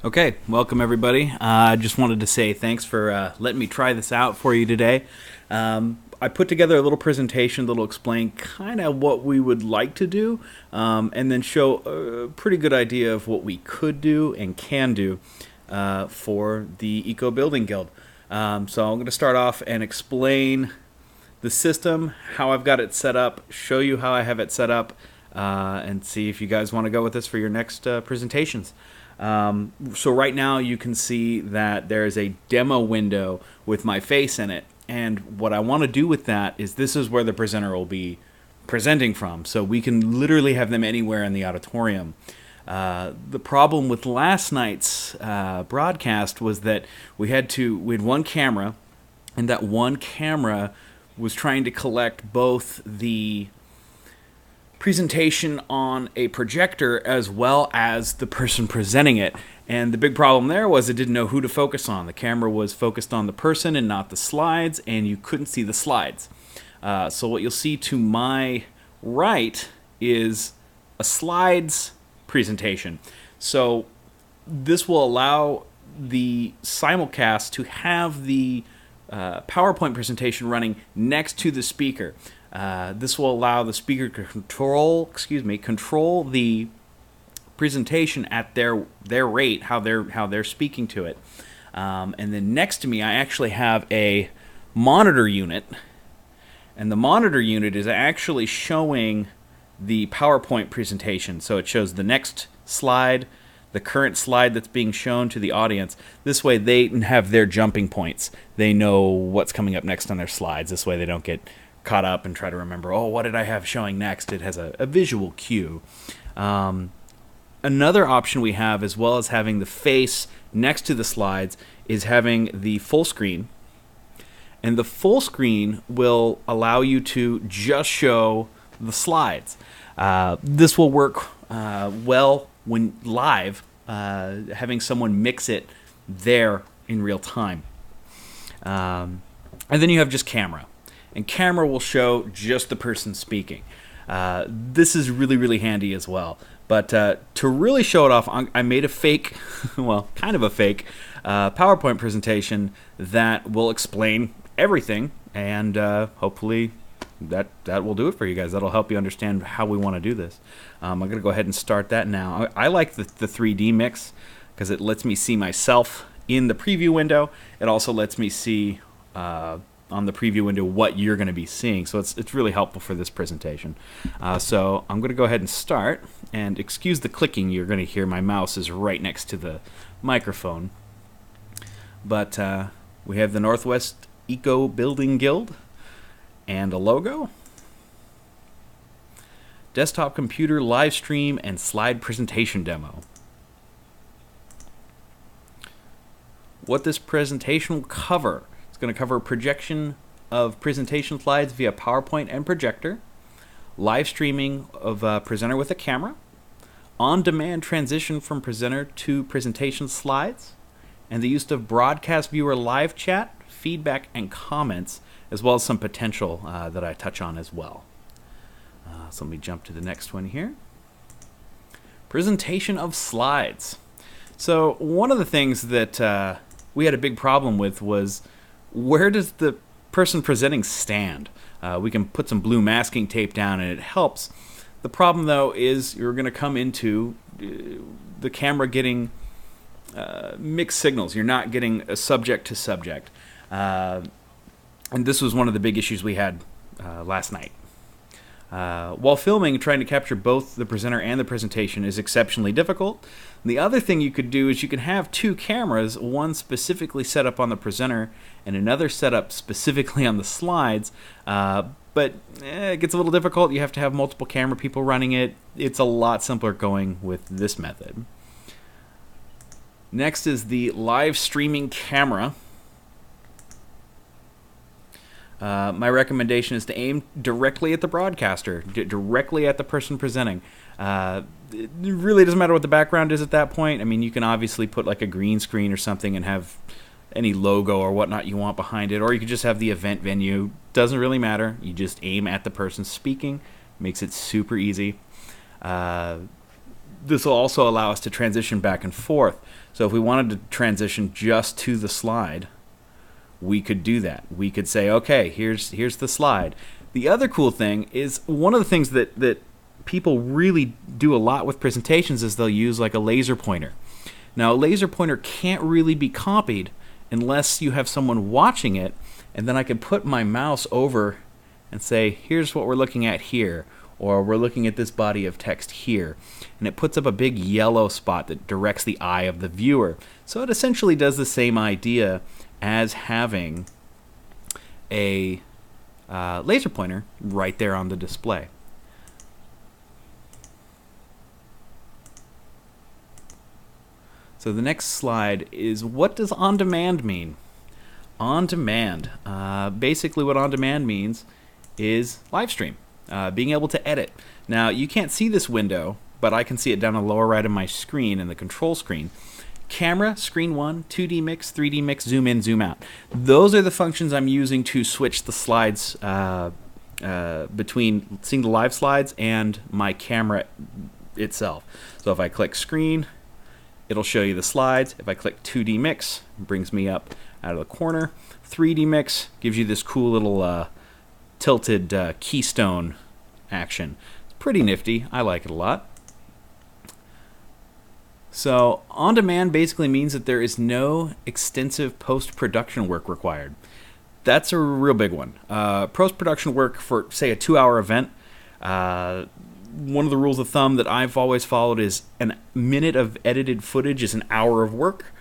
Okay, welcome everybody. I just wanted to say thanks for letting me try this out for you today. I put together a little presentation that'll explain kind of what we would like to do, and then show a pretty good idea of what we could do and can do for the EcoBuilding Guild. So I'm going to start off and explain the system, how I've got it set up, show you how I have it set up, and see if you guys want to go with this for your next presentations. So right now you can see that there's a demo window with my face in it, and what I want to do with that is this is where the presenter will be presenting from, so we can literally have them anywhere in the auditorium. The problem with last night's broadcast was that we had one camera, and that one camera was trying to collect both the presentation on a projector as well as the person presenting it. And the big problem there was it didn't know who to focus on. The camera was focused on the person and not the slides, and you couldn't see the slides. So what you'll see to my right is a slides presentation. So this will allow the simulcast to have the PowerPoint presentation running next to the speaker. This will allow the speaker to control the presentation at their rate, how they're speaking to it. And then next to me, I actually have a monitor unit, and the monitor unit is actually showing the PowerPoint presentation. So it shows the next slide, the current slide that's being shown to the audience. This way they have their jumping points. They know what's coming up next on their slides. This way they don't get caught up and try to remember, oh, what did I have showing next? It has a visual cue. Another option we have, as well as having the face next to the slides, is having the full screen. And the full screen will allow you to just show the slides. This will work well when live, having someone mix it there in real time. And then you have just camera. And camera will show just the person speaking. This is really, really handy as well. But to really show it off, I made a fake, well, kind of a fake, PowerPoint presentation that will explain everything. And hopefully that will do it for you guys. That'll help you understand how we want to do this. I'm going to go ahead and start that now. I like the 3D mix because it lets me see myself in the preview window. It also lets me see on the preview window what you're going to be seeing. So it's really helpful for this presentation. So I'm going to go ahead and start. And excuse the clicking you're going to hear. My mouse is right next to the microphone. But we have the Northwest EcoBuilding Guild and a logo. Desktop computer live stream and slide presentation demo. What this presentation will cover: it's going to cover projection of presentation slides via PowerPoint and projector, live streaming of a presenter with a camera, on-demand transition from presenter to presentation slides, and the use of broadcast viewer live chat, feedback, and comments, as well as some potential that I touch on as well. So let me jump to the next one here. Presentation of slides. So one of the things that we had a big problem with was, where does the person presenting stand? We can put some blue masking tape down and it helps. The problem though is you're going to come into the camera getting mixed signals. You're not getting a subject to subject. And this was one of the big issues we had last night. While filming, trying to capture both the presenter and the presentation is exceptionally difficult. The other thing you could do is you can have two cameras, one specifically set up on the presenter and another set up specifically on the slides, but it gets a little difficult. You have to have multiple camera people running it. It's a lot simpler going with this method. Next is the live streaming camera. My recommendation is to aim directly at the broadcaster, directly at the person presenting. It really doesn't matter what the background is at that point. I mean, you can obviously put like a green screen or something and have any logo or whatnot you want behind it, or you could just have the event venue. Doesn't really matter. You just aim at the person speaking. Makes it super easy. this will also allow us to transition back and forth. So if we wanted to transition just to the slide, we could do that. We could say, okay, here's the slide. The other cool thing is, one of the things that people really do a lot with presentations is they'll use like a laser pointer. Now, a laser pointer can't really be copied unless you have someone watching it, and then I can put my mouse over and say, here's what we're looking at here, or we're looking at this body of text here. And it puts up a big yellow spot that directs the eye of the viewer. So it essentially does the same idea as having a laser pointer right there on the display. So the next slide is, what does on demand mean? On demand, basically what on demand means is live stream, being able to edit. Now, you can't see this window, but I can see it down the lower right of my screen in the control screen. Camera, screen 1, 2D mix, 3D mix, zoom in, zoom out. Those are the functions I'm using to switch the slides between seeing the live slides and my camera itself. So if I click screen, it'll show you the slides. If I click 2D mix, it brings me up out of the corner. 3D mix gives you this cool little tilted keystone action. It's pretty nifty. I like it a lot. So on demand basically means that there is no extensive post-production work required. That's a real big one. Post-production work for, say, a 2-hour event, one of the rules of thumb that I've always followed is a minute of edited footage is an hour of work.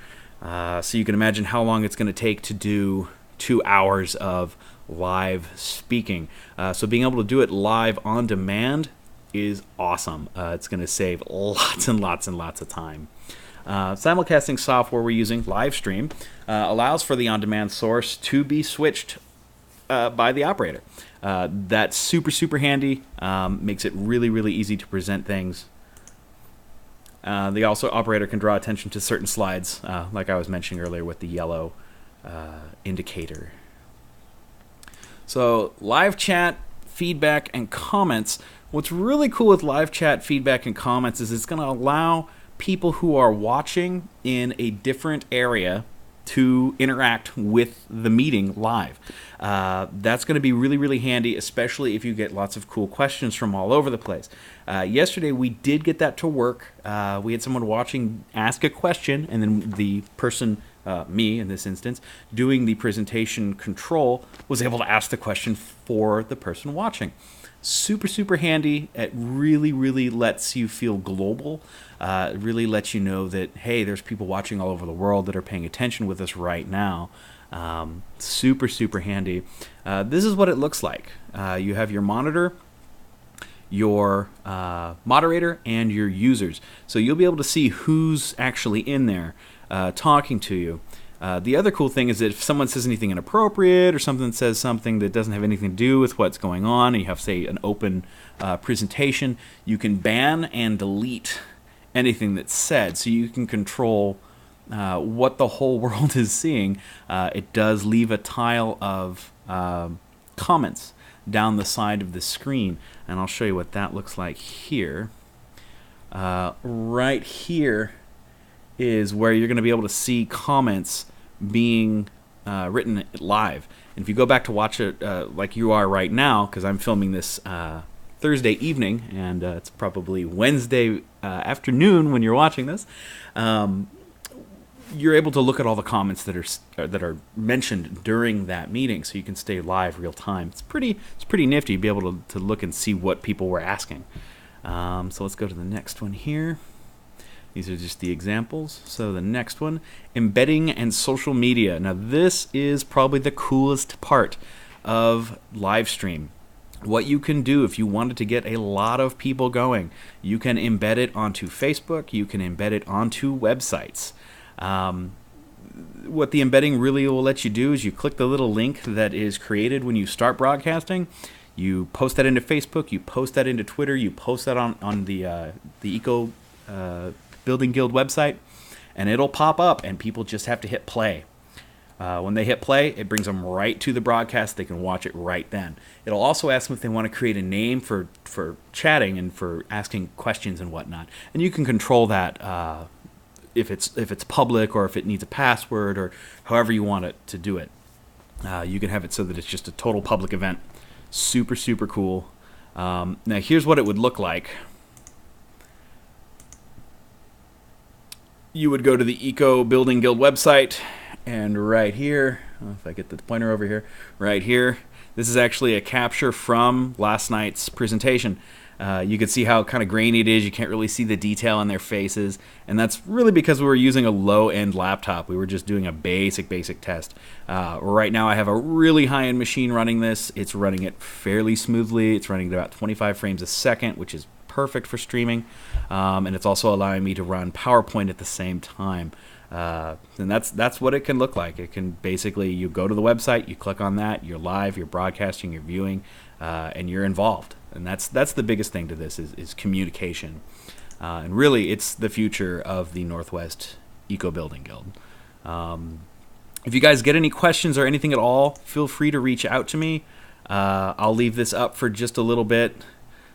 So you can imagine how long it's going to take to do 2 hours of live speaking. So being able to do it live on demand is awesome. It's going to save lots and lots and lots of time. Simulcasting software we're using, Livestream, allows for the on-demand source to be switched by the operator. That's super handy. Makes it really easy to present things. The operator can draw attention to certain slides, like I was mentioning earlier with the yellow indicator. So live chat, feedback, and comments. What's really cool with live chat, feedback, and comments is it's going to allow people who are watching in a different area to interact with the meeting live. That's going to be really handy, especially if you get lots of cool questions from all over the place. Yesterday we did get that to work. We had someone watching ask a question, and then the person, me in this instance, doing the presentation control, was able to ask the question for the person watching. Super handy. It really lets you feel global. It really lets you know that, hey, there's people watching all over the world that are paying attention with us right now. Super handy. This is what it looks like. You have your monitor, your moderator, and your users. So you'll be able to see who's actually in there talking to you. The other cool thing is that if someone says anything inappropriate or something says something that doesn't have anything to do with what's going on, and you have, say, an open presentation, you can ban and delete anything that's said, so you can control what the whole world is seeing. It does leave a tile of comments down the side of the screen, and I'll show you what that looks like here. Right here is where you're going to be able to see comments being written live. And if you go back to watch it like you are right now, because I'm filming this Thursday evening, and it's probably Wednesday afternoon when you're watching this, you're able to look at all the comments that are mentioned during that meeting, so you can stay live real time. It's pretty nifty to be able to look and see what people were asking. So let's go to the next one here. These are just the examples. So the next one, embedding and social media. Now this is probably the coolest part of live stream. What you can do if you wanted to get a lot of people going, you can embed it onto Facebook, you can embed it onto websites. What the embedding really will let you do is you click the little link that is created when you start broadcasting, you post that into Facebook, you post that into Twitter, you post that on the EcoBuilding Guild website, and it'll pop up and people just have to hit play. When they hit play, it brings them right to the broadcast. They can watch it right then. It'll also ask them if they want to create a name for chatting and for asking questions and whatnot. And you can control that if it's public or if it needs a password or however you want it to do it. You can have it so that it's just a total public event. Super, super cool. Now here's what it would look like. You would go to the EcoBuilding Guild website, and right here, if I get the pointer over here, right here, this is actually a capture from last night's presentation. You can see how kind of grainy it is. You can't really see the detail on their faces, and that's really because we were using a low-end laptop. We were just doing a basic test. Right now I have a really high-end machine running this. It's running it fairly smoothly. It's running at about 25 frames a second, which is perfect for streaming, and it's also allowing me to run PowerPoint at the same time. And that's what it can look like. It can basically, you go to the website, you click on that, you're live, you're broadcasting, you're viewing, and you're involved. And that's the biggest thing to this is communication. And really, it's the future of the Northwest EcoBuilding Guild. If you guys get any questions or anything at all, feel free to reach out to me. I'll leave this up for just a little bit.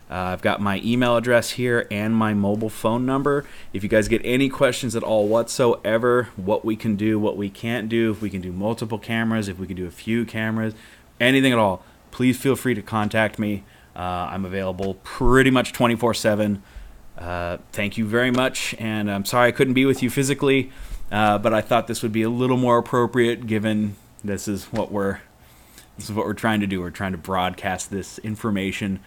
I've got my email address here and my mobile phone number. If you guys get any questions at all whatsoever, what we can do, what we can't do, if we can do multiple cameras, if we can do a few cameras, anything at all, please feel free to contact me. I'm available pretty much 24/7. Thank you very much, and I'm sorry I couldn't be with you physically, but I thought this would be a little more appropriate given this is what we're trying to do. We're trying to broadcast this information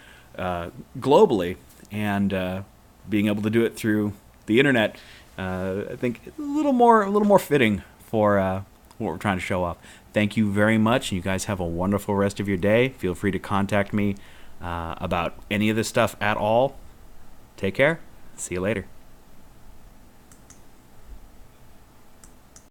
globally, and being able to do it through the internet, I think a little more fitting for what we're trying to show off. Thank you very much, and you guys have a wonderful rest of your day. Feel free to contact me about any of this stuff at all. Take care. See you later.